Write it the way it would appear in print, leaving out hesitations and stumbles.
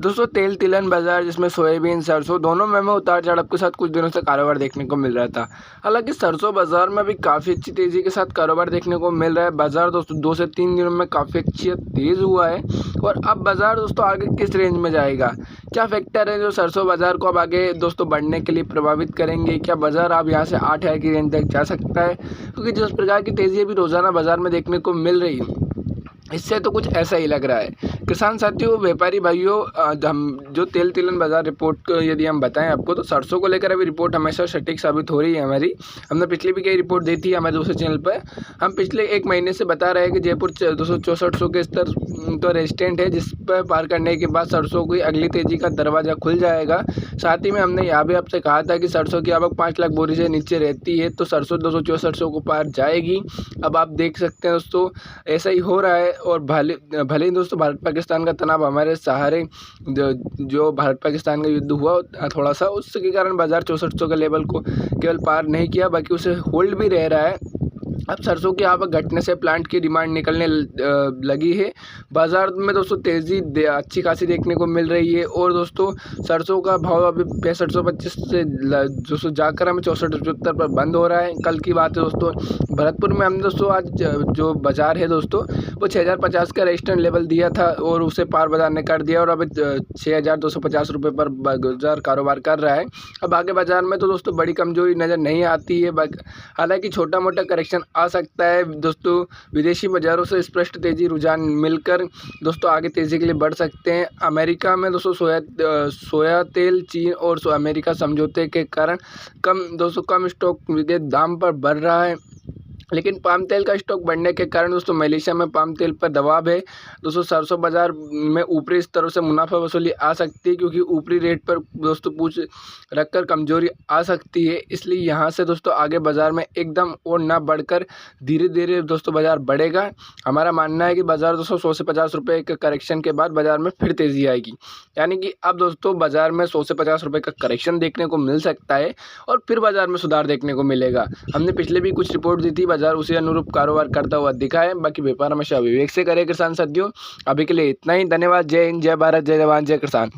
दोस्तों तेल तिलहन बाजार जिसमें सोयाबीन सरसों दोनों में उतार चढ़ाव के साथ कुछ दिनों से कारोबार देखने को मिल रहा था। हालांकि सरसों बाजार में भी काफ़ी अच्छी तेज़ी के साथ कारोबार देखने को मिल रहा है। बाजार दोस्तों 2 से 3 दिनों में काफ़ी अच्छी तेज़ हुआ है। और अब बाजार दोस्तों आगे किस रेंज में जाएगा, क्या फैक्टर है जो सरसों बाजार को अब आगे दोस्तों बढ़ने के लिए प्रभावित करेंगे? क्या बाजार अब यहाँ से 8,000 की रेंज तक जा सकता है? क्योंकि जिस प्रकार की तेज़ी अभी रोज़ाना बाजार में देखने को मिल रही है, इससे तो कुछ ऐसा ही लग रहा है। किसान साथियों, व्यापारी भाइयों, हम जो तेल तिलहन बाजार रिपोर्ट को यदि हम बताएं आपको, तो सरसों को लेकर अभी रिपोर्ट हमेशा सटीक साबित हो रही है हमारी। हमने पिछले भी कई रिपोर्ट दी थी हमारे दूसरे चैनल पर। हम पिछले 1 महीने से बता रहे हैं कि जयपुर 264 के स्तर तो रेजिस्टेंट है, जिस पर पार करने के बाद सरसों की अगली तेज़ी का दरवाज़ा खुल जाएगा। साथ ही में हमने यहाँ भी आपसे कहा था कि सरसों की आवक 5 लाख बोरी से नीचे रहती है तो सरसों 264 को पार जाएगी। अब आप देख सकते हैं दोस्तों, ऐसा ही हो रहा है। और भले ही दोस्तों भारत पाकिस्तान का तनाव हमारे सहारे जो भारत पाकिस्तान का युद्ध हुआ थोड़ा सा, उसके कारण बाजार 6400 के लेवल को केवल पार नहीं किया, बाकी उसे होल्ड भी रह रहा है। अब सरसों की आवक घटने से प्लांट की डिमांड निकलने लगी है। बाजार में दोस्तों तेज़ी अच्छी खासी देखने को मिल रही है। और दोस्तों सरसों का भाव अभी 6525 से दोस्तों जाकर हमें 64-75 पर बंद हो रहा है। कल की बात है दोस्तों, भरतपुर में हमने दोस्तों आज जो बाजार है दोस्तों वो 6050 का रेजिस्टेंस लेवल दिया था और उसे पार बाजार ने कर दिया और अब 6250 रुपये पर बाजार कारोबार कर रहा है। अब आगे बाजार में तो दोस्तों बड़ी कमजोरी नज़र नहीं आती है, हालांकि छोटा मोटा करेक्शन आ सकता है। दोस्तों विदेशी बाज़ारों से स्पष्ट तेज़ी रुझान मिलकर दोस्तों आगे तेज़ी के लिए बढ़ सकते हैं। अमेरिका में दोस्तों सोया तेल चीन और अमेरिका समझौते के कारण कम स्टॉक के दाम पर बढ़ रहा है, लेकिन पाम तेल का स्टॉक बढ़ने के कारण दोस्तों मलेशिया में पाम तेल पर दबाव है। दोस्तों सरसों बाजार में ऊपरी स्तरों से मुनाफा वसूली आ सकती है, क्योंकि ऊपरी रेट पर दोस्तों पूछ रखकर कमजोरी आ सकती है। इसलिए यहाँ से दोस्तों आगे बाजार में एकदम और ना बढ़कर धीरे धीरे दोस्तों बाजार बढ़ेगा। हमारा मानना है कि बाजार दोस्तों 100 से 50 रुपये के करेक्शन के बाद बाजार में फिर तेज़ी आएगी, यानी कि अब दोस्तों बाजार में 100 से 50 रुपये का करेक्शन देखने को मिल सकता है और फिर बाजार में सुधार देखने को मिलेगा। हमने पिछले भी कुछ रिपोर्ट दी थी, बाजार उसी अनुरूप कारोबार करता हुआ दिखा है। बाकी व्यापार हमेशा विवेक से करे किसान साथियों। अभी के लिए इतना ही, धन्यवाद। जय हिंद, जय भारत, जय जवान, जय किसान।